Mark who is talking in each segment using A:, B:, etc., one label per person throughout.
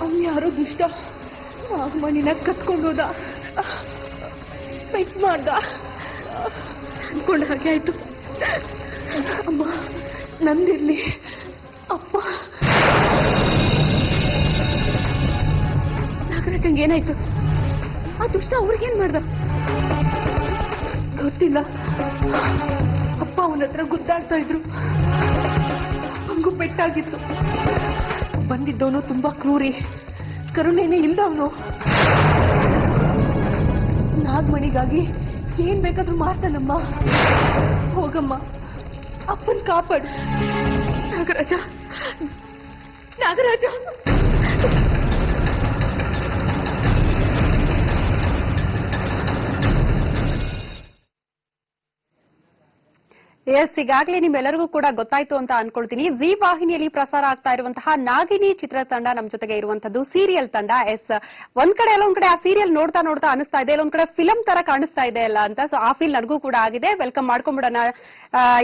A: ಅವ್ನು ಯಾರೋ ದುಷ್ಟ ನಾಗಮಣಿನ ಕತ್ಕೊಂಡೋದ, ಪೆಟ್ ಮಾಡ್ದ ಅನ್ಕೊಂಡ ಹಾಗೆ ಆಯ್ತು. ಅಮ್ಮ ನಂದಿರ್ಲಿ. ಅಪ್ಪ ನಾಗರಾಜಂಗೆ ಏನಾಯ್ತು? ಆ ದುಷ್ಟ ಅವ್ರಿಗೇನ್ ಮಾಡ್ದ ಗೊತ್ತಿಲ್ಲ. ಅಪ್ಪ ಅವನ ಹತ್ರ ಗುದ್ದಾಡ್ತಾ ಇದ್ರು, ಹಂಗೂ ಪೆಟ್ಟಾಗಿತ್ತು. ಬಂದಿದ್ದವನು ತುಂಬಾ ಕ್ರೂರಿ, ಕರುಣೆನೇ ಇಲ್ದವನು. ನಾಗಮಣಿಗಾಗಿ ಏನ್ ಬೇಕಾದ್ರೂ ಮಾಡ್ತಾನಮ್ಮ. ಹೋಗಮ್ಮ, ಅಪ್ಪನ್ ಕಾಪಾಡು. ನಾಗರಾಜ, ನಾಗರಾಜ.
B: ಎಸ್, ಈಗಾಗಲೇ ನಿಮ್ಮೆಲ್ಲರಿಗೂ ಕೂಡ ಗೊತ್ತಾಯ್ತು ಅಂತ ಅನ್ಕೊಳ್ತೀನಿ. ಜಿ ವಾಹಿನಿಯಲ್ಲಿ ಪ್ರಸಾರ ಆಗ್ತಾ ಇರುವಂತಹ ನಾಗಿನಿ ಚಿತ್ರತಂಡ ನಮ್ ಜೊತೆಗೆ ಇರುವಂತದ್ದು ಸೀರಿಯಲ್ ತಂಡ. ಎಸ್, ಒಂದ್ ಕಡೆ ಎಲ್ಲೊಂದ್ ಕಡೆ ಆ ಸೀರಿಯಲ್ ನೋಡ್ತಾ ನೋಡ್ತಾ ಅನಿಸ್ತಾ ಇದೆ, ಎಲ್ಲೊಂದ್ ಕಡೆ ಫಿಲಂ ತರ ಕಾಣಿಸ್ತಾ ಇದೆ ಅಲ್ಲ ಅಂತ. ಸೊ ಆ ಫೀಲ್ ನನಗೂ ಕೂಡ ಆಗಿದೆ. ವೆಲ್ಕಮ್ ಮಾಡ್ಕೊಂಡ್ಬಿಡೋಣ.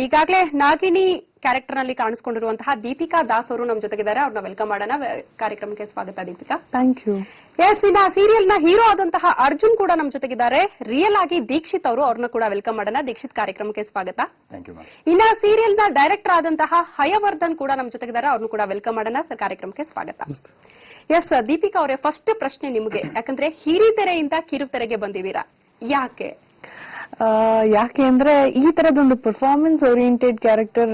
B: ಈಗಾಗಲೇ ನಾಗಿನಿ ಕ್ಯಾರೆಕ್ಟರ್ ನಲ್ಲಿ ಕಾಣಿಸ್ಕೊಂಡಿರುವಂತಹ ದೀಪಿಕಾ ದಾಸ್ ಅವರು ನಮ್ ಜೊತೆಗಿದ್ದಾರೆ. ಅವ್ರನ್ನ ವೆಲ್ಕಮ್ ಮಾಡೋಣ. ಕಾರ್ಯಕ್ರಮಕ್ಕೆ ಸ್ವಾಗತ ದೀಪಿಕಾ.
C: Thank you.
B: ಎಸ್, ಇನ್ನ ಸೀರಿಯಲ್ ನ ಹೀರೋ ಆದಂತಹ ಅರ್ಜುನ್ ಕೂಡ ನಮ್ ಜೊತೆಗಿದ್ದಾರೆ. ರಿಯಲ್ ಆಗಿ ದೀಕ್ಷಿತ್ ಅವರು, ಅವ್ರನ್ನ ಕೂಡ ವೆಲ್ಕಮ್ ಮಾಡೋಣ. ದೀಕ್ಷಿತ್, ಕಾರ್ಯಕ್ರಮಕ್ಕೆ ಸ್ವಾಗತ. ಇನ್ನ ಸೀರಿಯಲ್ ನ ಡೈರೆಕ್ಟರ್ ಆದಂತಹ ಹಯವರ್ಧನ್ ಕೂಡ ನಮ್ ಜೊತೆಗಿದ್ದಾರೆ. ಅವ್ರನ್ನು ಕೂಡ ವೆಲ್ಕಮ್ ಮಾಡೋಣ. ಸರ್, ಕಾರ್ಯಕ್ರಮಕ್ಕೆ ಸ್ವಾಗತ. ಎಸ್, ದೀಪಿಕಾ ಅವರೇ, ಫಸ್ಟ್ ಪ್ರಶ್ನೆ ನಿಮಗೆ. ಯಾಕಂದ್ರೆ ಹಿರಿತೆರೆಯಿಂದ ಕಿರುತೆರೆಗೆ ಬಂದಿದ್ದೀರಾ, ಯಾಕೆ?
C: ಯಾಕೆ ಅಂದ್ರೆ ಈ ತರದೊಂದು ಪರ್ಫಾರ್ಮೆನ್ಸ್ ಓರಿಯೆಂಟೆಡ್ ಕ್ಯಾರೆಕ್ಟರ್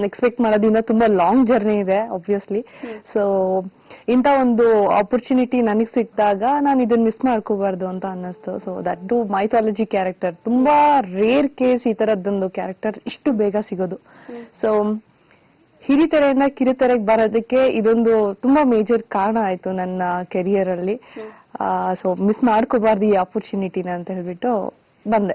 C: ಎಕ್ಸ್ಪೆಕ್ಟ್ ಮಾಡೋದ್ರಿಂದ ತುಂಬಾ ಲಾಂಗ್ ಜರ್ನಿ ಇದೆ ಆಬ್ವಿಯಸ್ಲಿ. ಸೊ ಇಂಥ ಒಂದು ಆಪರ್ಚುನಿಟಿ ನನಗೆ ಸಿಕ್ಕಿದಾಗ ನಾನು ಇದನ್ನ ಮಿಸ್ ಮಾಡ್ಕೋಬಾರ್ದು ಅಂತ ಅನ್ನಿಸ್ತು. So that to mythology character, ತುಂಬಾ ರೇರ್ ಕೇಸ್ ಈ ತರದೊಂದು ಕ್ಯಾರೆಕ್ಟರ್ ಇಷ್ಟು ಬೇಗ ಸಿಗೋದು. ಸೊ ಹಿರಿತೆರೆಯಿಂದ ಕಿರುತೆರೆಗೆ ಬರೋದಕ್ಕೆ ಇದೊಂದು ತುಂಬಾ ಮೇಜರ್ ಕಾರಣ ಆಯ್ತು ನನ್ನ ಕೆರಿಯರ್ ಅಲ್ಲಿ. ಸೊ ಮಿಸ್ ಮಾಡ್ಕೋಬಾರ್ದು ಈ ಆಪರ್ಚುನಿಟಿನ ಅಂತ ಹೇಳ್ಬಿಟ್ಟು ಬಂದೆ.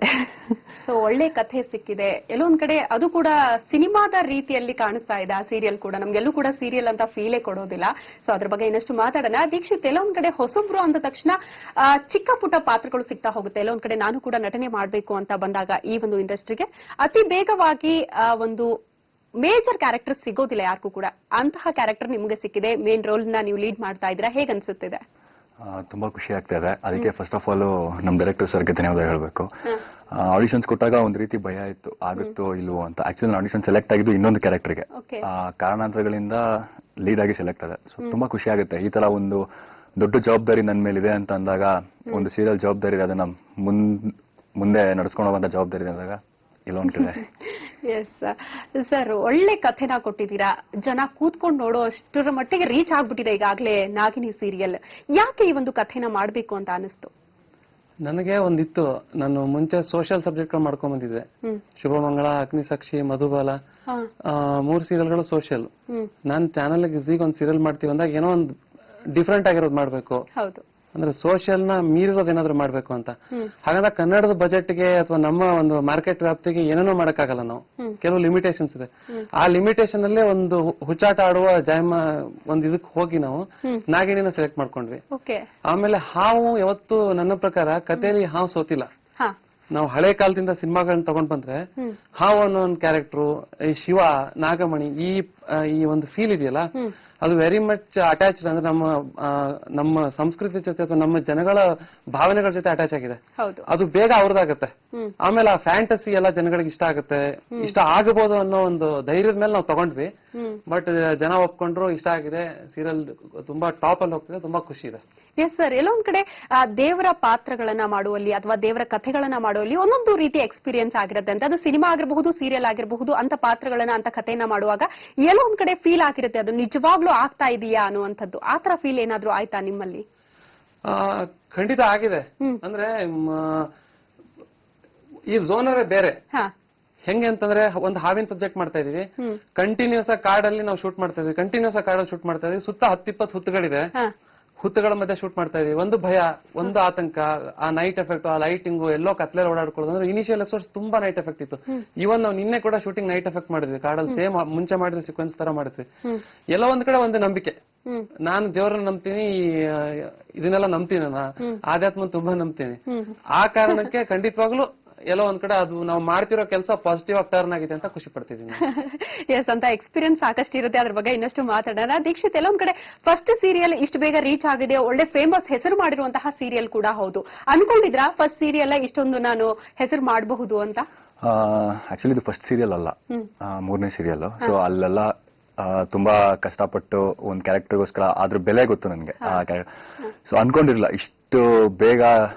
B: ಸೊ ಒಳ್ಳೆ ಕಥೆ ಸಿಕ್ಕಿದೆ. ಎಲ್ಲೊಂದ್ ಕಡೆ ಅದು ಕೂಡ ಸಿನಿಮಾದ ರೀತಿಯಲ್ಲಿ ಕಾಣಿಸ್ತಾ ಇದೆ. ಆ ಸೀರಿಯಲ್ ಕೂಡ ನಮ್ಗೆಲ್ಲೂ ಕೂಡ ಸೀರಿಯಲ್ ಅಂತ ಫೀಲೇ ಕೊಡೋದಿಲ್ಲ. ಸೊ ಅದ್ರ ಬಗ್ಗೆ ಇನ್ನಷ್ಟು ಮಾತಾಡೋಣ. ದೀಕ್ಷಿತ್, ಎಲ್ಲೊಂದ್ ಕಡೆ ಹೊಸಬ್ರು ಅಂದ ತಕ್ಷಣ ಚಿಕ್ಕ ಪುಟ್ಟ ಪಾತ್ರಗಳು ಸಿಗ್ತಾ ಹೋಗುತ್ತೆ. ಎಲ್ಲೊಂದ್ ಕಡೆ ನಾನು ಕೂಡ ನಟನೆ ಮಾಡ್ಬೇಕು ಅಂತ ಬಂದಾಗ ಈ ಒಂದು ಇಂಡಸ್ಟ್ರಿಗೆ ಅತಿ ಬೇಗವಾಗಿ ಒಂದು ಮೇಜರ್ ಕ್ಯಾರೆಕ್ಟರ್ ಸಿಗೋದಿಲ್ಲ ಯಾರಿಗೂ ಕೂಡ. ಅಂತಹ ಕ್ಯಾರೆಕ್ಟರ್ ನಿಮ್ಗೆ ಸಿಕ್ಕಿದೆ, ಮೇನ್ ರೋಲ್ ನ ನೀವು ಲೀಡ್ ಮಾಡ್ತಾ ಇದ್ದೀರಾ. ಹೇಗೆ ಅನ್ಸುತ್ತಿದೆ?
D: ತುಂಬಾ ಖುಷಿ ಆಗ್ತಾ ಇದೆ. ಅದಕ್ಕೆ ಫಸ್ಟ್ ಆಫ್ ಆಲ್ ನಮ್ ಡೈರೆಕ್ಟರ್ ಸರ್ಗೆ ಧನ್ಯವಾದ ಹೇಳ್ಬೇಕು. ಆಡಿಷನ್ಸ್ ಕೊಟ್ಟಾಗ ಒಂದ್ ರೀತಿ ಭಯ ಇತ್ತು, ಆಗುತ್ತೋ ಇಲ್ವೋ ಅಂತ. ಆಕ್ಚುಲಿ ಆಡಿಷನ್ ಸೆಲೆಕ್ಟ್ ಆಗಿದ್ದು ಇನ್ನೊಂದು ಕ್ಯಾರೆಕ್ಟರ್ಗೆ, ಕಾರಣಾಂತರಗಳಿಂದ ಲೀಡ್ ಆಗಿ ಸೆಲೆಕ್ಟ್ ಆದ. ಸೊ ತುಂಬಾ ಖುಷಿ ಆಗುತ್ತೆ. ಈ ತರ ಒಂದು ದೊಡ್ಡ ಜವಾಬ್ದಾರಿ ನನ್ ಮೇಲಿದೆ ಅಂತ ಅಂದಾಗ, ಒಂದು ಸೀರಿಯಲ್ ಜವಾಬ್ದಾರಿ ಇದೆ, ಅದನ್ನ ಮುಂದೆ ನಡ್ಸ್ಕೊಂಡು ಹೋಗುವಂತ ಜವಾಬ್ದಾರಿ ಅಂದಾಗ ಇಲ್ಲೊಂದ್ ಕಡೆ.
B: ಎಸ್ ಸರ್, ಒಳ್ಳೆ ಕಥೆನ ಕೊಟ್ಟಿದ್ದೀರಾ. ಜನ ಕೂತ್ಕೊಂಡು ನೋಡೋ ಅಷ್ಟರ ಮಟ್ಟಿಗೆ ರೀಚ್ ಆಗ್ಬಿಟ್ಟಿದೆ ಈಗಾಗಲೇ ನಾಗಿನಿ ಸೀರಿಯಲ್. ಯಾಕೆ ಈ ಒಂದು ಕಥೆನ ಮಾಡ್ಬೇಕು ಅಂತ ಅನಿಸ್ತು?
E: ನನಗೆ ಒಂದಿತ್ತು, ನಾನು ಮುಂಚೆ ಸೋಷಿಯಲ್ ಸಬ್ಜೆಕ್ಟ್ ಗಳು ಮಾಡ್ಕೊಂಡ್ ಬಂದಿದ್ದೆ. ಶುಭಮಂಗಳ, ಅಗ್ನಿಸಾಕ್ಷಿ, ಮಧುಬಾಲ, 3 ಸೀರಿಯಲ್ಗಳು ಸೋಷಿಯಲ್. ನಾನ್ ಚಾನಲ್ ಝೀಗ್ ಒಂದು ಸೀರಿಯಲ್ ಮಾಡ್ತೀವಿ ಅಂದಾಗ ಏನೋ ಒಂದು ಡಿಫ್ರೆಂಟ್ ಆಗಿರೋದು ಮಾಡ್ಬೇಕು, ಅಂದ್ರೆ ಸೋಷಿಯಲ್ ನ ಮೀರಿರೋದೇನಾದ್ರೂ ಮಾಡ್ಬೇಕು ಅಂತ. ಹಾಗಂದ್ರೆ ಕನ್ನಡದ ಬಜೆಟ್ಗೆ ಅಥವಾ ನಮ್ಮ ಒಂದು ಮಾರ್ಕೆಟ್ ವ್ಯಾಪ್ತಿಗೆ ಏನೇನೋ ಮಾಡಕ್ಕಾಗಲ್ಲ ನಾವು. ಕೆಲವು ಲಿಮಿಟೇಷನ್ಸ್ ಇದೆ. ಆ ಲಿಮಿಟೇಷನ್ ಅಲ್ಲೇ ಒಂದು ಹುಚ್ಚಾಟ ಆಡುವ ಒಂದ್ ಇದಕ್ ಹೋಗಿ ನಾವು ನಾಗಿಣಿನ ಸೆಲೆಕ್ಟ್ ಮಾಡ್ಕೊಂಡ್ವಿ. ಆಮೇಲೆ ಹಾವು ಯಾವತ್ತು ನನ್ನ ಪ್ರಕಾರ ಕಥೆಯಲ್ಲಿ ಹಾವು ಸೋತಿಲ್ಲ. ನಾವು ಹಳೆ ಕಾಲದಿಂದ ಸಿನಿಮಾಗಳನ್ನ ತಗೊಂಡ್ ಬಂದ್ರೆ ಹಾವು ಅನ್ನೋ ಒಂದು ಕ್ಯಾರೆಕ್ಟರ್, ಈ ಶಿವ, ನಾಗಮಣಿ, ಈ ಒಂದು ಫೀಲ್ ಇದೆಯಲ್ಲ, ಅದು ವೆರಿ ಮಚ್ ಅಟ್ಯಾಚ್ಡ್. ಅಂದ್ರೆ ನಮ್ಮ ಸಂಸ್ಕೃತಿ ಜೊತೆ ಅಥವಾ ನಮ್ಮ ಜನಗಳ ಭಾವನೆಗಳ ಜೊತೆ ಅಟ್ಯಾಚ್ ಆಗಿದೆ. ಅದು ಬೇಗ ಅವ್ರದ್ದಾಗತ್ತೆ. ಆಮೇಲೆ ಆ ಫ್ಯಾಂಟಸಿ ಎಲ್ಲ ಜನಗಳಿಗೆ ಇಷ್ಟ ಆಗುತ್ತೆ, ಇಷ್ಟ ಆಗಬಹುದು ಅನ್ನೋ ಒಂದು ಧೈರ್ಯದ ಮೇಲೆ ನಾವು ತಗೊಂಡ್ವಿ. ಬಟ್ ಜನ ಒಪ್ಕೊಂಡ್ರು, ಇಷ್ಟ ಆಗಿದೆ. ಸೀರಿಯಲ್ ತುಂಬಾ ಟಾಪ್ ಅಲ್ಲಿ ಹೋಗ್ತಿದೆ, ತುಂಬಾ ಖುಷಿ ಇದೆ.
B: ಎಸ್ ಸರ್, ಎಲ್ಲೊಂದ್ ಕಡೆ ದೇವರ ಪಾತ್ರಗಳನ್ನ ಮಾಡುವಲ್ಲಿ ಅಥವಾ ದೇವರ ಕಥೆಗಳನ್ನ ಮಾಡುವಲ್ಲಿ ಒಂದೊಂದು ರೀತಿಯ ಎಕ್ಸ್ಪೀರಿಯನ್ಸ್ ಆಗಿರುತ್ತೆ ಅಂತ. ಅದು ಸಿನಿಮಾ ಆಗಿರಬಹುದು, ಸೀರಿಯಲ್ ಆಗಿರಬಹುದು. ಅಂತ ಪಾತ್ರಗಳನ್ನ, ಅಂತ ಕಥೆಯನ್ನ ಮಾಡುವಾಗ ಎಲ್ಲೋ ಒಂದ್ ಕಡೆ ಫೀಲ್ ಆಗಿರುತ್ತೆ, ಅದು ನಿಜವಾಗ್ಲೂ ಆಗ್ತಾ ಇದೆಯಾ ಅನ್ನುವಂಥದ್ದು. ಆತರ ಫೀಲ್ ಏನಾದ್ರೂ ಆಯ್ತಾ ನಿಮ್ಮಲ್ಲಿ?
E: ಖಂಡಿತ ಆಗಿದೆ. ಅಂದ್ರೆ ಈ ಝೋನರೇ ಬೇರೆ. ಹೆಂಗೆ ಅಂತಂದ್ರೆ, ಒಂದು ಹಾವಿನ ಸಬ್ಜೆಕ್ಟ್ ಮಾಡ್ತಾ ಇದೀವಿ, ಕಂಟಿನ್ಯೂಸ್ ಆಗಿ ಕಾಡಲ್ಲಿ ನಾವು ಶೂಟ್ ಮಾಡ್ತಾ ಇದೀವಿ, ಕಂಟಿನ್ಯೂಸ್ ಆಗಿ ಕಾಡಲ್ಲಿ ಶೂಟ್ ಮಾಡ್ತಾ ಇದೀವಿ. ಸುತ್ತ 10-20 ಹುತ್ತುಗಳಿದೆ, ಹುತ್ತುಗಳ ಮಧ್ಯೆ ಶೂಟ್ ಮಾಡ್ತಾ ಇದೀವಿ. ಒಂದು ಭಯ, ಒಂದು ಆತಂಕ, ಆ ನೈಟ್ ಎಫೆಕ್ಟ್, ಆ ಲೈಟಿಂಗ್, ಎಲ್ಲೋ ಕತ್ಲೆ ಓಡಾಡ್ಕೊಳ್ಳೋದು. ಅಂದ್ರೆ ಇನಿಷಿಯಲ್ ಎಪಿಸೋಡ್ಸ್ ತುಂಬಾ ನೈಟ್ ಎಫೆಕ್ಟ್ ಇತ್ತು. ಇವನ್ ನಾವು ನಿನ್ನೆ ಕೂಡ ಶೂಟಿಂಗ್ ನೈಟ್ ಎಫೆಕ್ಟ್ ಮಾಡಿದ್ವಿ ಕಾಡಲ್ಲಿ. ಸೇಮ್ ಮುಂಚೆ ಮಾಡಿದ್ರೆ ಸೀಕ್ವೆನ್ಸ್ ತರ ಮಾಡಿದ್ವಿ. ಎಲ್ಲ ಒಂದ್ ಕಡೆ ಒಂದು ನಂಬಿಕೆ. ನಾನು ದೇವರನ್ನ ನಂಬ್ತೀನಿ, ಇದನ್ನೆಲ್ಲ ನಂಬ್ತೀನಿ, ನಾನು ಆಧ್ಯಾತ್ಮ ತುಂಬಾ ನಂಬ್ತೀನಿ. ಆ ಕಾರಣಕ್ಕೆ ಖಂಡಿತವಾಗ್ಲೂ ಎಲ್ಲೋ ಒಂದ್ ಕಡೆ ಅದು ನಾವು ಮಾಡ್ತಿರೋ ಕೆಲಸ ಪಾಸಿಟಿವ್ ಆಗಿ ಟರ್ನ್ ಆಗಿದೆ ಅಂತ ಖುಷಿ ಪಡ್ತಿದ್ದೀನಿ.
B: ಎಸ್, ಅಂತ ಎಕ್ಸ್ಪೀರಿಯನ್ಸ್ ಸಾಕಷ್ಟು ಇರುತ್ತೆ, ಅದ್ರ ಬಗ್ಗೆ ಇನ್ನಷ್ಟು ಮಾತಾಡೋಣ. ದೀಕ್ಷಿತ್, ಎಲ್ಲೊಂದ್ ಕಡೆ ಫಸ್ಟ್ ಸೀರಿಯಲ್ ಇಷ್ಟು ಬೇಗ ರೀಚ್ ಆಗಿದೆ, ಒಳ್ಳೆ ಫೇಮಸ್ ಹೆಸರು ಮಾಡಿರುವಂತಹ ಸೀರಿಯಲ್ ಕೂಡ ಹೌದು. ಅನ್ಕೊಂಡಿದ್ರಾ ಫಸ್ಟ್ ಸೀರಿಯಲ್ ಇಷ್ಟೊಂದು ನಾನು ಹೆಸರು ಮಾಡಬಹುದು ಅಂತ?
D: ಆಕ್ಚುಲಿ ಇದು ಫಸ್ಟ್ ಸೀರಿಯಲ್ ಅಲ್ಲ, 3ನೇ ಸೀರಿಯಲ್. ಸೊ ಅಲ್ಲೆಲ್ಲ ತುಂಬಾ ಕಷ್ಟಪಟ್ಟು ಒಂದ್ ಕ್ಯಾರೆಕ್ಟರ್ಗೋಸ್ಕರ ಅದ್ರ ಬೆಲೆ ಗೊತ್ತು ನನಗೆ. ಸೊ ಅನ್ಕೊಂಡಿರ್ಲಿಲ್ಲ ಇಷ್ಟು ಬೇಗ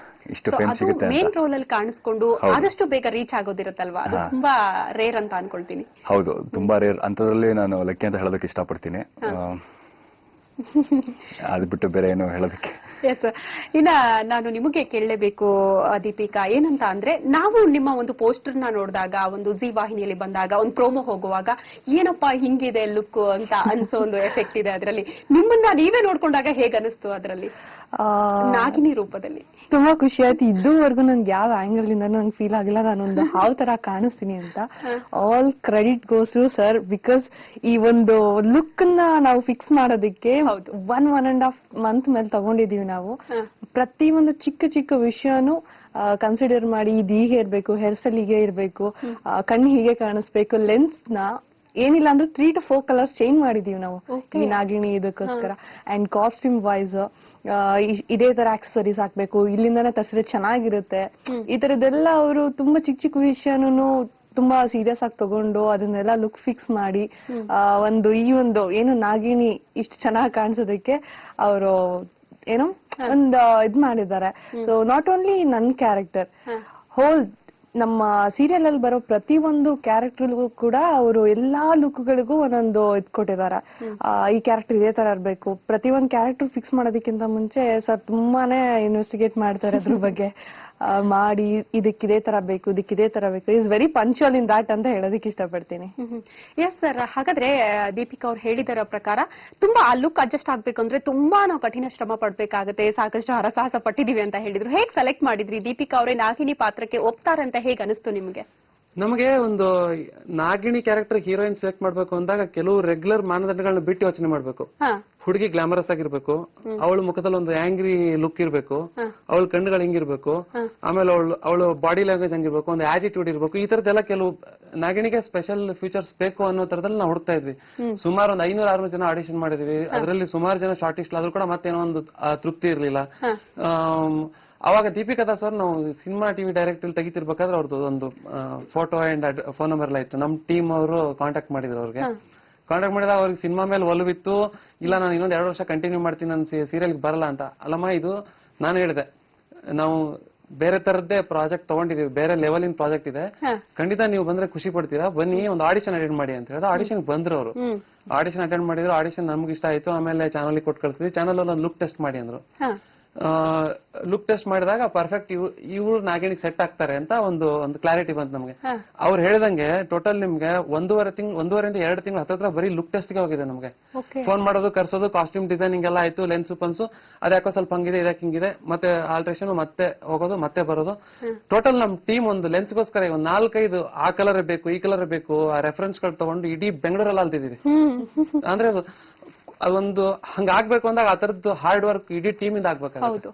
D: ಇಷ್ಟು ಫೇಮ್ ಸಿಗುತ್ತೆ
B: ಮೇನ್ ರೋಲ್ ಅಲ್ಲಿ ಕಾಣಿಸ್ಕೊಂಡು ಆದಷ್ಟು ಬೇಗ ರೀಚ್ ಆಗೋದಿರುತ್ತಲ್ವಾ, ಅದು ತುಂಬಾ ರೇರ್ ಅಂತ ಅನ್ಕೊಳ್ತೀನಿ.
D: ಹೌದು, ತುಂಬಾ ರೇರ್. ಅಂತದ್ರಲ್ಲಿ ನಾನು ಲಕ್ಕಿ ಅಂತ ಹೇಳೋದಕ್ಕೆ ಇಷ್ಟಪಡ್ತೀನಿ. ಅದು ಬಿಟ್ಟು ಬೇರೆ ಏನು ಹೇಳೋದಕ್ಕೆ.
B: ಎಸ್, ಇನ್ನ ನಾನು ನಿಮಗೆ ಕೇಳಲೇಬೇಕು ದೀಪಿಕಾ, ಏನಂತ ಅಂದ್ರೆ ನಾವು ನಿಮ್ಮ ಒಂದು ಪೋಸ್ಟರ್ ನ ನೋಡಿದಾಗ, ಒಂದು ಜಿ ವಾಹಿನಿಯಲ್ಲಿ ಬಂದಾಗ, ಒಂದು ಪ್ರೋಮೋ ಹೋಗುವಾಗ ಏನಪ್ಪಾ ಹಿಂಗಿದೆ ಲುಕ್ ಅಂತ ಅನ್ಸೋ ಒಂದು ಎಫೆಕ್ಟ್ ಇದೆ ಅದರಲ್ಲಿ. ನಿಮ್ಮನ್ನ ನೀವೇ ನೋಡ್ಕೊಂಡಾಗ ಹೇಗೆ ಅನಿಸ್ತು ಅದರಲ್ಲಿ ನಾಗಿನಿ ರೂಪದಲ್ಲಿ?
C: ತುಂಬಾ ಖುಷಿ ಆಯ್ತು. ಇದುವರೆಗೂ ನನ್ಗೆ ಯಾವ ಆಂಗಲ್ ಇಂದ ನಂಗೆ ಫೀಲ್ ಆಗಿಲ್ಲ ನಾನೊಂದು ಹಾವ್ ತರ ಕಾಣಿಸ್ತೀನಿ ಅಂತ. All credit goes to sir, because ಈ ಒಂದು ಲುಕ್ ನ ನಾವು ಫಿಕ್ಸ್ ಮಾಡೋದಕ್ಕೆ 1.5 ಮಂತ್ ಮೇಲೆ ತಗೊಂಡಿದೀವಿ ನಾವು. ಪ್ರತಿ ಒಂದು ಚಿಕ್ಕ ಚಿಕ್ಕ ವಿಷಯನು ಕನ್ಸಿಡರ್ ಮಾಡಿ, ಇದು ಹೀಗೆ ಇರ್ಬೇಕು, ಹೇರ್ ಸ್ಟೈಲ್ ಹೀಗೆ ಇರ್ಬೇಕು, ಕಣ್ಣು ಹೀಗೆ ಕಾಣಿಸ್ಬೇಕು, ಲೆನ್ಸ್ ನ ಏನಿಲ್ಲ ಅಂದ್ರೆ 3 to 4 ಕಲರ್ಸ್ ಚೇಂಜ್ ಮಾಡಿದೀವಿ ನಾವು ಈ ನಾಗಿಣಿ ಇದಕ್ಕೋಸ್ಕರ. ಅಂಡ್ ಕಾಸ್ಟ್ಯೂಮ್ ವೈಸ್ ಇದೇ ತರ ಆಕ್ಸೆಸರೀಸ್ ಹಾಕ್ಬೇಕು, ಇಲ್ಲಿಂದಾನೆ ತರಿಸಿದ್ರೆ ಚೆನ್ನಾಗಿರುತ್ತೆ, ಈ ತರದೆಲ್ಲ ಅವರು ತುಂಬಾ ಚಿಕ್ಕ ಚಿಕ್ಕ ವಿಷಯನೂ ತುಂಬಾ ಸೀರಿಯಸ್ ಆಗಿ ತಗೊಂಡು ಅದನ್ನೆಲ್ಲ ಲುಕ್ ಫಿಕ್ಸ್ ಮಾಡಿ ಈ ಒಂದು ಏನು ನಾಗಿಣಿ ಇಷ್ಟು ಚೆನ್ನಾಗಿ ಕಾಣಿಸೋದಕ್ಕೆ ಅವರು ಏನೋ ಒಂದು ಇದ್ ಮಾಡಿದ್ದಾರೆ. ಸೊ ನಾಟ್ ಓನ್ಲಿ ನನ್ ಕ್ಯಾರೆಕ್ಟರ್, ಹೋಲ್ ನಮ್ಮ ಸೀರಿಯಲ್ ಅಲ್ಲಿ ಬರೋ ಪ್ರತಿ ಒಂದು ಕ್ಯಾರೆಕ್ಟರ್ಗೂ ಕೂಡ ಅವರು ಎಲ್ಲಾ ಲುಕ್ಗಳಿಗೂ ಒಂದೊಂದು ಇದ್ ಕೊಟ್ಟಿದ್ದಾರೆ. ಈ ಕ್ಯಾರೆಕ್ಟರ್ ಇದೇ ತರ ಇರ್ಬೇಕು. ಪ್ರತಿ ಒಂದು ಕ್ಯಾರೆಕ್ಟರ್ ಫಿಕ್ಸ್ ಮಾಡೋದಕ್ಕಿಂತ ಮುಂಚೆ ಸರ್ ತುಂಬಾನೇ ಇನ್ವೆಸ್ಟಿಗೇಟ್ ಮಾಡ್ತಾರೆ ಅದ್ರ ಬಗ್ಗೆ, ಮಾಡಿ ಇದಕ್ಕಿದೇ ತರ ಬೇಕು, ಇದಕ್ಕಿದೇ ತರ ಬೇಕು. ಇಸ್ ವೆರಿ ಪಂಚುವಲ್ ಇನ್ ದಾಟ್ ಅಂತ ಹೇಳೋದಕ್ಕೆ ಇಷ್ಟಪಡ್ತೀನಿ.
B: ಎಸ್ ಸರ್, ಹಾಗಾದ್ರೆ ದೀಪಿಕಾ ಅವ್ರು ಹೇಳಿದರ ಪ್ರಕಾರ ತುಂಬಾ ಆ ಲುಕ್ ಅಡ್ಜಸ್ಟ್ ಆಗ್ಬೇಕು ಅಂದ್ರೆ ತುಂಬಾ ನಾವು ಕಠಿಣ ಶ್ರಮ ಪಡ್ಬೇಕಾಗುತ್ತೆ, ಸಾಕಷ್ಟು ಹರಸಾಹಸ ಪಟ್ಟಿದೀವಿ ಅಂತ ಹೇಳಿದ್ರು. ಹೇಗ್ ಸೆಲೆಕ್ಟ್ ಮಾಡಿದ್ರಿ ದೀಪಿಕಾ ಅವರೇ ನಾಗಿನಿ ಪಾತ್ರಕ್ಕೆ ಒಪ್ತಾರೆ ಅಂತ ಹೇಗ್ ಅನಿಸ್ತು ನಿಮ್ಗೆ?
E: ನಮಗೆ ಒಂದು ನಾಗಿಣಿ ಕ್ಯಾರೆಕ್ಟರ್ ಹೀರೋಯಿನ್ ಸೆಲೆಕ್ಟ್ ಮಾಡ್ಬೇಕು ಅಂದಾಗ ಕೆಲವು ರೆಗ್ಯುಲರ್ ಮಾನದಂಡಗಳನ್ನ ಬಿಟ್ಟು ಯೋಚನೆ ಮಾಡ್ಬೇಕು. ಹುಡುಗಿ ಗ್ಲಾಮರಸ್ ಆಗಿರ್ಬೇಕು, ಅವಳ ಮುಖದಲ್ಲಿ ಒಂದು ಆಂಗ್ರಿ ಲುಕ್ ಇರ್ಬೇಕು, ಅವಳ ಕಣ್ಣುಗಳು ಹಿಂಗಿರ್ಬೇಕು, ಆಮೇಲೆ ಅವಳು ಬಾಡಿ ಲ್ಯಾಂಗ್ವೇಜ್ ಹಂಗಿರ್ಬೇಕು, ಒಂದು ಆಟಿಟ್ಯೂಡ್ ಇರ್ಬೇಕು. ಈ ತರದೆಲ್ಲ ಕೆಲವು ನಾಗಿಣಿಗೆ ಸ್ಪೆಷಲ್ ಫೀಚರ್ಸ್ ಬೇಕು ಅನ್ನೋ ತರದಲ್ಲಿ ನಾವು ಹುಡುಕ್ತಾ ಇದ್ವಿ. ಸುಮಾರು ಒಂದು 500-600 ಜನ ಆಡಿಷನ್ ಮಾಡಿದ್ವಿ. ಅದರಲ್ಲಿ ಸುಮಾರು ಜನ ಶಾರ್ಟ್ ಲಿಸ್ಟ್ ಆದ್ರೂ ಕೂಡ ಮತ್ತೇನೋ ಒಂದು ತೃಪ್ತಿ ಇರ್ಲಿಲ್ಲ. ಅವಾಗ ದೀಪಿಕಾ ದಾಸ್ ಅವ್ರು ನಾವು ಸಿನಿಮಾ ಟಿವಿ ಡೈರೆಕ್ಟ್ ಅಲ್ಲಿ ತೆಗಿತಿರ್ಬೇಕಾದ್ರೆ ಅವ್ರದ್ದು ಒಂದು ಫೋಟೋ ಅಂಡ್ ಫೋನ್ ನಂಬರ್ ಎಲ್ಲ ಇತ್ತು. ನಮ್ ಟೀಮ್ ಅವರು ಕಾಂಟ್ಯಾಕ್ಟ್ ಮಾಡಿದ್ರು. ಅವ್ರಿಗೆ ಕಾಂಟ್ಯಾಕ್ಟ್ ಮಾಡಿದಾಗ ಅವ್ರಿಗೆ ಸಿನಿಮಾ ಮೇಲೆ ಒಲವಿತ್ತು. ಇಲ್ಲ ನಾನು ಇನ್ನೊಂದು 2 ವರ್ಷ ಕಂಟಿನ್ಯೂ ಮಾಡ್ತೀನಿ, ನನ್ನ ಸೀರಿಯಲ್ಗೆ ಬರಲ್ಲ ಅಂತ. ಅಲ್ಲಮ್ಮ, ಇದು ನಾನು ಹೇಳಿದೆ, ನಾವು ಬೇರೆ ತರದ್ದೇ ಪ್ರಾಜೆಕ್ಟ್ ತಗೊಂಡಿದೀವಿ, ಬೇರೆ ಲೆವೆಲ್ ಇನ್ ಪ್ರಾಜೆಕ್ಟ್ ಇದೆ, ಖಂಡಿತ ನೀವು ಬಂದ್ರೆ ಖುಷಿ ಪಡ್ತೀರಾ, ಬನ್ನಿ ಒಂದು ಆಡಿಷನ್ ಅಟೆಂಡ್ ಮಾಡಿ ಅಂತ ಹೇಳಿದ್ರೆ ಆಡಿಷನ್ ಬಂದ್ರು. ಅವರು ಆಡಿಷನ್ ಅಟೆಂಡ್ ಮಾಡಿದ್ರು. ಆಡಿಷನ್ ನಮ್ಗೆ ಇಷ್ಟ ಆಯ್ತು. ಆಮೇಲೆ ಚಾನಲ್ ಕೊಟ್ಟು ಕಳ್ಸಿದ್ವಿ. ಚಾನಲ್ ಒಂದು ಲುಕ್ ಟೆಸ್ಟ್ ಮಾಡಿ ಅಂದ್ರು. ಲುಕ್ ಟೆಸ್ಟ್ ಮಾಡಿದಾಗ ಪರ್ಫೆಕ್ಟ್ ಇವ್ರು ನಾಗಿಣಿಗೆ ಸೆಟ್ ಆಗ್ತಾರೆ ಅಂತ ಒಂದು ಕ್ಲಾರಿಟಿ ಬಂತು ನಮ್ಗೆ. ಅವ್ರು ಹೇಳಿದಂಗೆ ಟೋಟಲ್ ನಿಮ್ಗೆ 1.5-2 ತಿಂಗಳು ಹತ್ರ ಬರೀ ಲುಕ್ ಟೆಸ್ಟ್ ಗೆ ಹೋಗಿದೆ ನಮ್ಗೆ. ಫೋನ್ ಮಾಡೋದು, ಕರ್ಸೋದು, ಕಾಸ್ಟ್ಯೂಮ್ ಡಿಸೈನಿಂಗ್ ಎಲ್ಲ ಆಯ್ತು, ಲೆನ್ಸ್ ಪನ್ಸು ಅದ್ಯಾಕೋ ಸ್ವಲ್ಪ ಹಂಗಿದೆ, ಇದಕ್ಕೆ ಹಿಂಗಿದೆ, ಮತ್ತೆ ಆಲ್ಟ್ರೇಷನ್, ಮತ್ತೆ ಹೋಗೋದು, ಮತ್ತೆ ಬರೋದು. ಟೋಟಲ್ ನಮ್ ಟೀಮ್ ಒಂದು ಲೆನ್ಸ್ಗೋಸ್ಕರ ಒಂದು 4-5 ಆ ಕಲರ್ ಬೇಕು, ಈ ಕಲರ್ ಬೇಕು, ಆ ರೆಫರೆನ್ಸ್ ಗಳು ತಗೊಂಡು ಇಡೀ ಬೆಂಗಳೂರಲ್ಲಿ ಅಲ್ತಿದೀವಿ. ಅಂದ್ರೆ ಅದೊಂದು ಹಂಗಾಗ್ಬೇಕು ಅಂದಾಗ ಆ ತರದ್ದು ಹಾರ್ಡ್ ವರ್ಕ್ ಇಡೀ ಟೀಮ್ ಇಂದ ಆಗ್ಬೇಕಾಗುತ್ತೆ.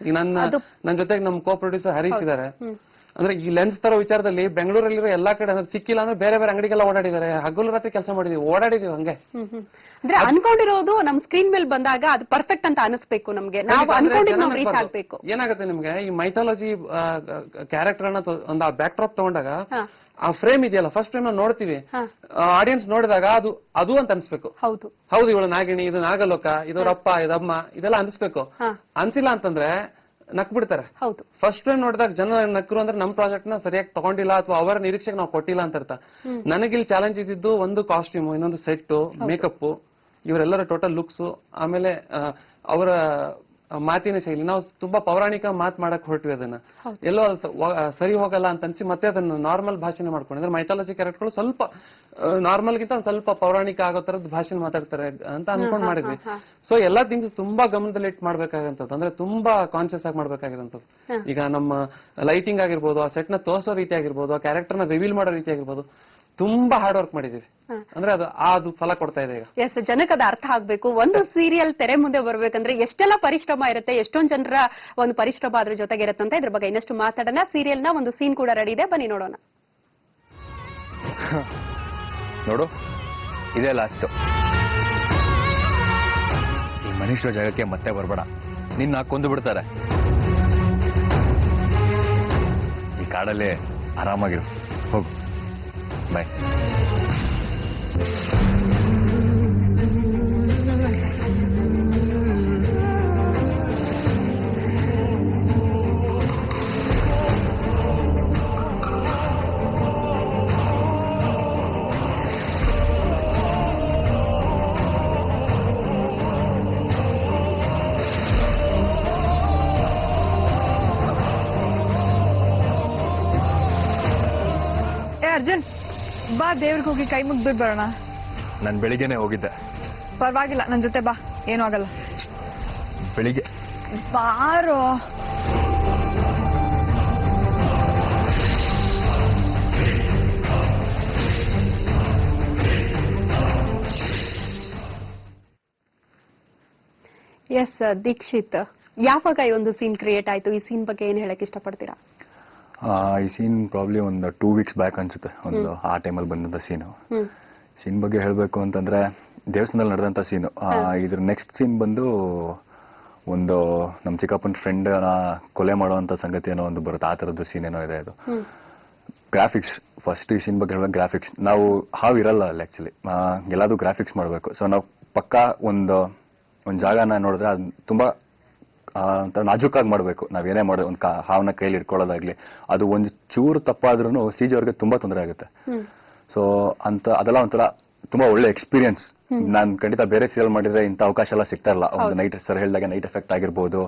E: ಈಗ ನನ್ನ ಜೊತೆಗೆ ನಮ್ ಕೋ ಪ್ರೊಡ್ಯೂಸರ್ ಹರೀಶ್ ಇದಾರೆ. ಅಂದ್ರೆ ಈ ಲೆನ್ಸ್ ತರ ವಿಚಾರದಲ್ಲಿ ಬೆಂಗಳೂರಲ್ಲಿರೋ ಎಲ್ಲಾ ಕಡೆ ಅಂದ್ರೆ ಸಿಕ್ಕಿಲ್ಲ ಅಂದ್ರೆ ಬೇರೆ ಬೇರೆ ಅಂಗಡಿಗೆಲ್ಲ ಓಡಾಡಿದ್ದಾರೆ. ಹಗಲು ರಾತ್ರಿ ಕೆಲಸ ಮಾಡಿದೀವಿ, ಓಡಾಡಿದೀವಿ ಹಂಗೆ.
B: ಅಂದ್ರೆ ಅನ್ಕೊಂಡಿರೋದು ನಮ್ ಸ್ಕ್ರೀನ್ ಮೇಲೆ ಬಂದಾಗ ಅದು ಪರ್ಫೆಕ್ಟ್ ಅಂತ ಅನಿಸ್ಬೇಕು ನಮ್ಗೆ, ನಾವು ಅನ್ಕೊಂಡಿದ್ದು ನಾವು ರೀಚ್ ಆಗ್ಬೇಕು.
E: ಏನಾಗುತ್ತೆ ನಿಮ್ಗೆ ಈ ಮೈಥಾಲಜಿ ಕ್ಯಾರೆಕ್ಟರ್ ಅನ್ನ ಒಂದು ಆ ಬ್ಯಾಕ್ ಡ್ರಾಪ್ ತಗೊಂಡಾಗ ಆ ಫ್ರೇಮ್ ಇದೆಯಲ್ಲ, ಫಸ್ಟ್ ಫ್ರೇಮ್ ನೋಡ್ತೀವಿ, ಆಡಿಯನ್ಸ್ ನೋಡಿದಾಗ ಅದು ಅಂತ ಅನ್ಸ್ಬೇಕು. ಹೌದು ಇವಳು ನಾಗಿಣಿ, ಇದು ನಾಗಲೋಕ, ಇದು ರಪ್ಪ, ಇದಮ್ಮ, ಇದೆಲ್ಲ ಅನ್ಸ್ಬೇಕು. ಅನ್ಸಿಲ್ಲ ಅಂತಂದ್ರೆ ನಕ್ ಬಿಡ್ತಾರೆ. ಫಸ್ಟ್ ಫ್ರೇಮ್ ನೋಡಿದಾಗ ಜನ ನಕ್ರು ಅಂದ್ರೆ ನಮ್ ಪ್ರಾಜೆಕ್ಟ್ ನ ಸರಿಯಾಗಿ ತಗೊಂಡಿಲ್ಲ ಅಥವಾ ಅವರ ನಿರೀಕ್ಷೆಗೆ ನಾವು ಕೊಟ್ಟಿಲ್ಲ ಅಂತ ಅರ್ಥ. ನನಗಿಲ್ಲಿ ಚಾಲೆಂಜ್ ಇದ್ದಿದ್ದು ಒಂದು ಕಾಸ್ಟ್ಯೂಮ್, ಇನ್ನೊಂದು ಸೆಟ್, ಮೇಕಪ್, ಇವರೆಲ್ಲರ ಟೋಟಲ್ ಲುಕ್ಸ್, ಆಮೇಲೆ ಅವರ ಮಾತಿನ ಶೈಲಿ. ನಾವು ತುಂಬಾ ಪೌರಾಣಿಕ ಮಾತ್ ಮಾಡಕ್ ಹೊರಟ್ವಿ, ಅದನ್ನ ಎಲ್ಲೋ ಸರಿ ಹೋಗಲ್ಲ ಅಂತ ಅನ್ಸಿ ಮತ್ತೆ ಅದನ್ನ ನಾರ್ಮಲ್ ಭಾಷೆನೆ ಮಾಡ್ಕೊಂಡಿದ್ರೆ ಮೈಥಾಲಜಿ ಕ್ಯಾರೆಕ್ಟರ್ಗಳು ಸ್ವಲ್ಪ ನಾರ್ಮಲ್ ಗಿಂತ ಒಂದ್ ಸ್ವಲ್ಪ ಪೌರಾಣಿಕ ಆಗೋ ತರದ್ ಭಾಷೆ ಮಾತಾಡ್ತಾರೆ ಅಂತ ಅನ್ಕೊಂಡ್ ಮಾಡಿದ್ವಿ. ಸೊ ಎಲ್ಲಾ ಥಿಂಗ್ಸ್ ತುಂಬಾ ಗಮನದಲ್ಲಿ ಇಟ್ಟು ಮಾಡ್ಬೇಕಾಗಂತದ್ದು, ಅಂದ್ರೆ ತುಂಬಾ ಕಾನ್ಶಿಯಸ್ ಆಗಿ ಮಾಡ್ಬೇಕಾಗಿರೋಂಥದ್ದು. ಈಗ ನಮ್ಮ ಲೈಟಿಂಗ್ ಆಗಿರ್ಬೋದು, ಆ ಸೆಟ್ ನ ತೋರ್ಸೋ ರೀತಿ ಆಗಿರ್ಬೋದು, ಆ ಕ್ಯಾರೆಕ್ಟರ್ ನ ರಿವೀಲ್ ಮಾಡೋ ರೀತಿ ಆಗಿರ್ಬೋದು, ತುಂಬಾ ಹಾರ್ಡ್ ವರ್ಕ್ ಮಾಡಿದೀವಿ. ಅಂದ್ರೆ ಅದು ಫಲ ಕೊಡ್ತಾ ಇದೆ ಈಗ.
B: ಎಸ್, ಜನಕ್ಕೆ ಅದು ಅರ್ಥ ಆಗ್ಬೇಕು. ಒಂದು ಸೀರಿಯಲ್ ತೆರೆ ಮುಂದೆ ಬರ್ಬೇಕಂದ್ರೆ ಎಷ್ಟೆಲ್ಲ ಪರಿಶ್ರಮ ಇರುತ್ತೆ, ಎಷ್ಟೊಂದ್ ಜನರ ಒಂದು ಪರಿಶ್ರಮ ಅದ್ರ ಜೊತೆಗೆ ಇರುತ್ತೆ ಅಂತ ಇದ್ರ ಬಗ್ಗೆ ಇನ್ನಷ್ಟು ಮಾತಾಡೋಣ. ಸೀರಿಯಲ್ ನ ಒಂದು ಸೀನ್ ಕೂಡ ರೆಡಿ ಇದೆ, ಬನ್ನಿ ನೋಡೋಣ.
D: ನೋಡು, ಇದೇ ಲಾಸ್ಟ್. ಈ ಮನುಷ್ಯರ ಜಾಗಕ್ಕೆ ಮತ್ತೆ ಬರ್ಬೇಡ, ನಿನ್ನ ಕೊಂದು ಬಿಡ್ತಾರೆ. ಈ ಕಾಡಲ್ಲಿ ಆರಾಮಾಗಿರು, ಹೋಗು, ಬಾಯ್.
A: ಅರ್ಜುನ್, ಬಾ ದೇವ್ರಿಗೆ ಹೋಗಿ ಕೈ ಮುಗ್ಬಿಟ್ಟು ಬರೋಣ.
D: ನಾನು ಬೆಳಿಗ್ಗೆನೆ ಹೋಗಿದ್ದೆ.
A: ಪರವಾಗಿಲ್ಲ, ನನ್ ಜೊತೆ ಬಾ, ಏನೂ ಆಗಲ್ಲ.
D: ಬೆಳಿಗ್ಗೆ
A: ಬಾರೋ.
B: ಎಸ್ ದೀಕ್ಷಿತ್, ಯಾವಾಗ ಈ ಒಂದು ಸೀನ್ ಕ್ರಿಯೇಟ್ ಆಯ್ತು? ಈ ಸೀನ್ ಬಗ್ಗೆ ಏನ್ ಹೇಳಕ್ ಇಷ್ಟಪಡ್ತೀರಾ?
D: ಈ ಸೀನ್ ಪ್ರಾಬ್ಲಿ ಒಂದು 2 weeks ಬ್ಯಾಕ್ ಅನ್ಸುತ್ತೆ, ಒಂದು ಆ ಟೈಮಲ್ಲಿ ಬಂದಂತ ಸೀನ್ ಬಗ್ಗೆ ಹೇಳಬೇಕು ಅಂತಂದ್ರೆ ದೇವಸ್ಥಾನದಲ್ಲಿ ನಡೆದಂತ ಸೀನು. ಇದ್ರ ನೆಕ್ಸ್ಟ್ ಸೀನ್ ಬಂದು ಒಂದು ನಮ್ಮ ಚಿಕ್ಕಪ್ಪನ ಫ್ರೆಂಡ್ ಕೊಲೆ ಮಾಡುವಂತ ಸಂಗತಿ ಏನೋ ಒಂದು ಬರುತ್ತೆ, ಆ ತರದ್ದು ಸೀನ್ ಏನೋ ಇದೆ. ಅದು ಗ್ರಾಫಿಕ್ಸ್, ಫಸ್ಟ್ ಈ ಸೀನ್ ಬಗ್ಗೆ ಹೇಳುವಾಗ ಗ್ರಾಫಿಕ್ಸ್. ನಾವು ಇರಲ್ಲ ಅಲ್ಲಿ ಆಕ್ಚುಲಿ, ಎಲ್ಲಾದ್ರೂ ಗ್ರಾಫಿಕ್ಸ್ ಮಾಡಬೇಕು. ಸೊ ನಾವು ಪಕ್ಕಾ ಒಂದು ಜಾಗನ ನೋಡಿದ್ರೆ ಅದು ತುಂಬಾ ನಾಜೂಕಾಗಿ ಮಾಡಬೇಕು. ನಾವೇನೇ ಮಾಡೋ ಒಂದು ಹಾವನ್ನ ಕೈಲಿ ಇಟ್ಕೊಳ್ಳೋದಾಗ್ಲಿ, ಅದು ಒಂದು ಚೂರು ತಪ್ಪಾದ್ರೂ ಸಿಜಿ ಅವ್ರಿಗೆ ತುಂಬಾ ತೊಂದರೆ ಆಗುತ್ತೆ. ಸೊ ಅದೆಲ್ಲ ಒಂಥರ ತುಂಬಾ ಒಳ್ಳೆ ಎಕ್ಸ್ಪೀರಿಯನ್ಸ್. ನಾನ್ ಖಂಡಿತ ಬೇರೆ ಸೀರಿಯಲ್ ಮಾಡಿದ್ರೆ ಇಂಥ ಅವಕಾಶ ಎಲ್ಲ ಸಿಗ್ತಾ ಇಲ್ಲ. ಒಂದು ನೈಟ್ ಸರ್ ಹೇಳಿದಾಗ ನೈಟ್ ಎಫೆಕ್ಟ್ ಆಗಿರ್ಬೋದು,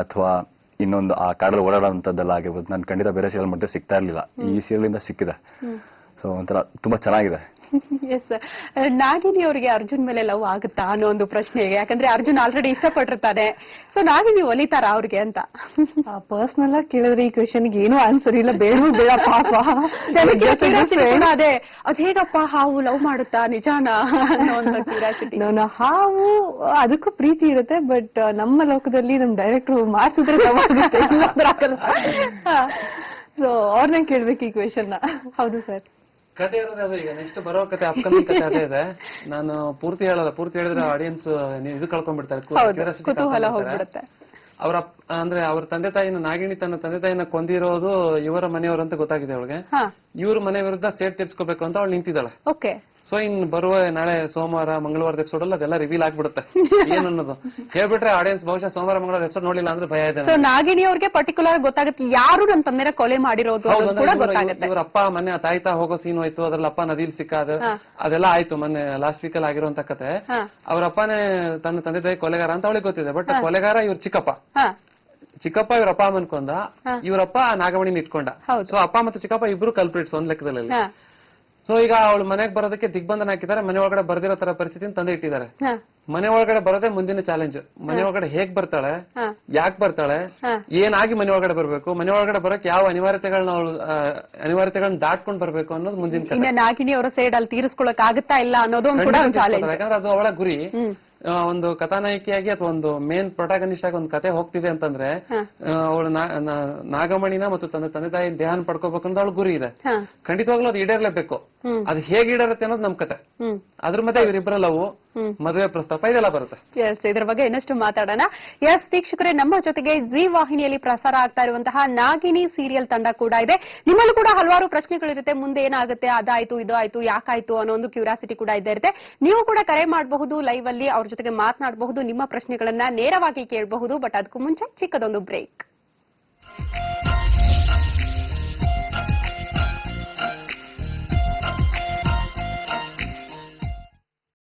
D: ಅಥವಾ ಇನ್ನೊಂದು ಆ ಕಾಡಲ್ಲಿ ಓಡಾಡೋಂಥದ್ದೆಲ್ಲ ಆಗಿರ್ಬೋದು, ನಾನು ಖಂಡಿತ ಬೇರೆ ಸೀರಿಯಲ್ ಮಾಡಿದ್ರೆ ಸಿಗ್ತಾ ಇರ್ಲಿಲ್ಲ. ಈ ಸೀರಿಯಲ್ ಇಂದ ಸಿಕ್ಕಿದೆ. ಸೊ ಒಂಥರ ತುಂಬಾ ಚೆನ್ನಾಗಿದೆ.
B: ಎಸ್, ನಾಗಿನಿ ಅವರಿಗೆ ಅರ್ಜುನ್ ಮೇಲೆ ಲವ್ ಆಗುತ್ತಾ ಅನ್ನೋ ಒಂದು ಪ್ರಶ್ನೆಗೆ, ಯಾಕಂದ್ರೆ ಅರ್ಜುನ್ ಆಲ್ರೆಡಿ ಇಷ್ಟಪಟ್ಟಿರ್ತಾನೆ. ಸೊ ನಾಗಿನಿ ಒಲಿತಾರ ಅವ್ರಿಗೆ ಅಂತ
C: ಪರ್ಸನಲ್ ಆಗಿ ಕೇಳಿದ್ರೆ ಈ ಕ್ವೆಶನ್ಗೆ ಏನೂ ಆನ್ಸರ್ ಇಲ್ಲ, ಬೇಡ ಪಾಪ.
B: ಅದೇ ಅದ್ ಹೇಗಪ್ಪ ಹಾವು ಲವ್ ಮಾಡುತ್ತಾ ನಿಜಾನಾ ಅನ್ನೋ ಒಂದು ಕ್ಯೂರಿಯಾಸಿಟಿ.
C: ಹಾವು ಅದಕ್ಕೂ ಪ್ರೀತಿ ಇರುತ್ತೆ, ಬಟ್ ನಮ್ಮ ಲೋಕದಲ್ಲಿ ನಮ್ ಡೈರೆಕ್ಟರ್ ಮಾಡ್ತಿದ್ರೆ ಸೊ ಅವ್ರನ್ನ ಕೇಳ್ಬೇಕು ಈ ಕ್ವೆಶನ್.
B: ಹೌದು ಸರ್,
E: ಕತೆ ಇರೋದೇ ಅದು. ಈಗ ನೆಕ್ಸ್ಟ್ ಬರೋ ಕತೆ ಅಪ್ಕಮಿಂಗ್ ಕತೆ ಅದೇ ಇದೆ. ನಾನು ಪೂರ್ತಿ ಹೇಳಲ್ಲ, ಪೂರ್ತಿ ಹೇಳಿದ್ರೆ ಆಡಿಯನ್ಸ್ ಇದು ಕಳ್ಕೊಂಡ್ಬಿಡ್ತಾರೆ,
B: ಕುತೂಹಲ ಹೋಗ್ಬಿಡುತ್ತೆ.
E: ಅವ್ರ ತಂದೆ ತಾಯಿನ, ನಾಗಿಣಿ ತನ್ನ ತಂದೆ ತಾಯಿನ ಕೊಂದಿರೋದು ಇವರ ಮನೆಯವರಂತ ಗೊತ್ತಾಗಿದೆ ಅವಳಿಗೆ. ಇವ್ರ ಮನೆ ವಿರುದ್ಧ ಸೇಟ್ ತೀರ್ಸ್ಕೋಬೇಕು ಅಂತ ಅವಳು ನಿಂತಿದ್ದಾಳೆ.
B: ಓಕೆ.
E: ಸೊ ಇನ್ ಬರುವ ನಾಳೆ ಸೋಮವಾರ ಮಂಗಳವಾರದ ಎಪಿಸೋಡ್ ಅಲ್ಲಿ ಅದೆಲ್ಲ ರಿವೀಲ್ ಆಗ್ಬಿಡುತ್ತೆ ಏನನ್ನೋದು ಹೇಳ್ಬಿಟ್ರೆ ಆಡಿಯನ್ಸ್ ಬಹುಶಃ ಸೋಮವಾರ ಮಂಗಳವಾರ ಎಪಿಸೋಡ್ ನೋಡಿಲ್ಲ ಅಂದ್ರೆ ಭಯ ಇದೆ.
B: ಸೊ ನಾಗಿಣಿ ಅವ್ರಿಗೆ ಪರ್ಟಿಕ್ಯುಲರ್ ಗೊತ್ತಾಗುತ್ತೆ ಯಾರು ನನ್ನ ತಂದೆನ ಕೊಲೆ ಮಾಡಿರೋದು ಕೂಡ ಗೊತ್ತಾಗುತ್ತೆ.
E: ಇವ್ರ ಅಪ್ಪ ಮೊನ್ನೆ ತಾಯ್ತಾ ಹೋಗೋ ಸೀನ್ ಹೋಯ್ತು, ಅದ್ರಲ್ಲಿ ಅಪ್ಪ ನದಿಲ್ ಸಿಕ್ಕ, ಅದೆಲ್ಲ ಆಯ್ತು ಮೊನ್ನೆ ಲಾಸ್ಟ್ ವೀಕ್ ಅಲ್ಲಿ ಆಗಿರುವಂತ ಕತೆ. ಅವ್ರ ಅಪ್ಪನೇ ತನ್ನ ತಂದೆ ತಾಯಿ ಕೊಲೆಗಾರ ಅಂತ ಅವಳಿಗೆ ಗೊತ್ತಿದೆ, ಬಟ್ ಕೊಲೆಗಾರ ಇವ್ರ ಚಿಕ್ಕಪ್ಪ ಇವ್ರ ಅಪ್ಪ ಅನ್ಕೊಂಡ, ಇವ್ರಪ್ಪ ನಾಗಮಣಿನ ಇಟ್ಕೊಂಡ. ಸೊ ಅಪ್ಪ ಮತ್ತೆ ಚಿಕ್ಕಪ್ಪ ಇಬ್ರು ಕಲ್ಪ್ರಿಟ್ಸ್ ಒಂದ್ ಲೆಕ್ಕದಲ್ಲಿ. ಸೊ ಈಗ ಅವಳು ಮನೆಗೆ ಬರೋದಕ್ಕೆ ದಿಗ್ಬಂಧನ ಹಾಕಿದ್ದಾರೆ. ಮನೆ ಒಳಗಡೆ ಬರ್ದಿರೋ ತರ ಪರಿಸ್ಥಿತಿನ ತಂದೆ ಇಟ್ಟಿದ್ದಾರೆ. ಮನೆ ಒಳಗಡೆ ಬರೋದೇ ಮುಂದಿನ ಚಾಲೆಂಜ್. ಮನೆ ಒಳಗಡೆ ಹೇಗ್ ಬರ್ತಾಳೆ, ಯಾಕೆ ಬರ್ತಾಳೆ, ಏನಾಗಿ ಮನೆ ಒಳಗಡೆ ಬರ್ಬೇಕು, ಮನೆ ಒಳಗಡೆ ಬರೋಕೆ ಯಾವ ಅನಿವಾರ್ಯತೆಗಳನ್ನ ದಾಟ್ಕೊಂಡ್ ಬರ್ಬೇಕು ಅನ್ನೋದು ಮುಂದಿನ
B: ನಾಗಿನಿ ಅವರ ಸೈಡ್ ಅಲ್ಲಿ ತೀರಿಸ್ಕೊಳಕ್ ಆಗುತ್ತಾ ಇಲ್ಲ ಅನ್ನೋದು ಕೂಡ
E: ಯಾಕಂದ್ರೆ ಅದು ಅವಳ ಗುರಿ. ಒಂದು ಕಥಾನಾಯಕಿಯಾಗಿ ಅಥವಾ ಒಂದು ಮೇನ್ ಪ್ರೊಟಾಗನಿಸ್ಟ್ ಆಗಿ ಒಂದು ಕತೆ ಹೋಗ್ತಿದೆ ಅಂತಂದ್ರೆ ಅವಳು ನಾಗಮಣಿನ ಮತ್ತು ತನ್ನ ತಂದೆ ತಾಯಿ ದೇಹನ ಪಡ್ಕೋಬೇಕಂತ ಅವಳು ಗುರಿ ಇದೆ. ಖಂಡಿತವಾಗ್ಲೂ ಅದು ಈಡೇರ್ಲೇಬೇಕು. ಅದು ಹೇಗೆ ಈಡೇರುತ್ತೆ ಅನ್ನೋದು ನಮ್ ಕತೆ. ಅದ್ರ ಮತ್ತೆ ಇವರಿಬ್ಬರ ಲವ್, ಮದುವೆ ಪ್ರಸ್ತಾಪ ಇದೆಲ್ಲ ಬರುತ್ತೆ.
B: ಎಸ್, ಇದ್ರ ಬಗ್ಗೆ ಇನ್ನಷ್ಟು ಮಾತಾಡೋಣ. ಎಸ್ ವೀಕ್ಷಕರೇ, ನಮ್ಮ ಜೊತೆಗೆ ಜಿ ವಾಹಿನಿಯಲ್ಲಿ ಪ್ರಸಾರ ಆಗ್ತಾ ಇರುವಂತಹ ನಾಗಿನಿ ಸೀರಿಯಲ್ ತಂಡ ಕೂಡ ಇದೆ. ನಿಮ್ಮಲ್ಲೂ ಕೂಡ ಹಲವಾರು ಪ್ರಶ್ನೆಗಳಿರುತ್ತೆ, ಮುಂದೆ ಏನಾಗುತ್ತೆ, ಅದಾಯ್ತು ಇದು ಆಯ್ತು ಯಾಕಾಯ್ತು ಅನ್ನೋ ಒಂದು ಕ್ಯೂರಿಯಾಸಿಟಿ ಕೂಡ ಇದ್ದೇ ಇರುತ್ತೆ. ನೀವು ಕೂಡ ಕರೆ ಮಾಡಬಹುದು, ಲೈವ್ ಅಲ್ಲಿ ಅವ್ರ ಜೊತೆಗೆ ಮಾತನಾಡಬಹುದು, ನಿಮ್ಮ ಪ್ರಶ್ನೆಗಳನ್ನ ನೇರವಾಗಿ ಕೇಳಬಹುದು. ಬಟ್ ಅದಕ್ಕೂ ಮುಂಚೆ ಚಿಕ್ಕದೊಂದು ಬ್ರೇಕ್.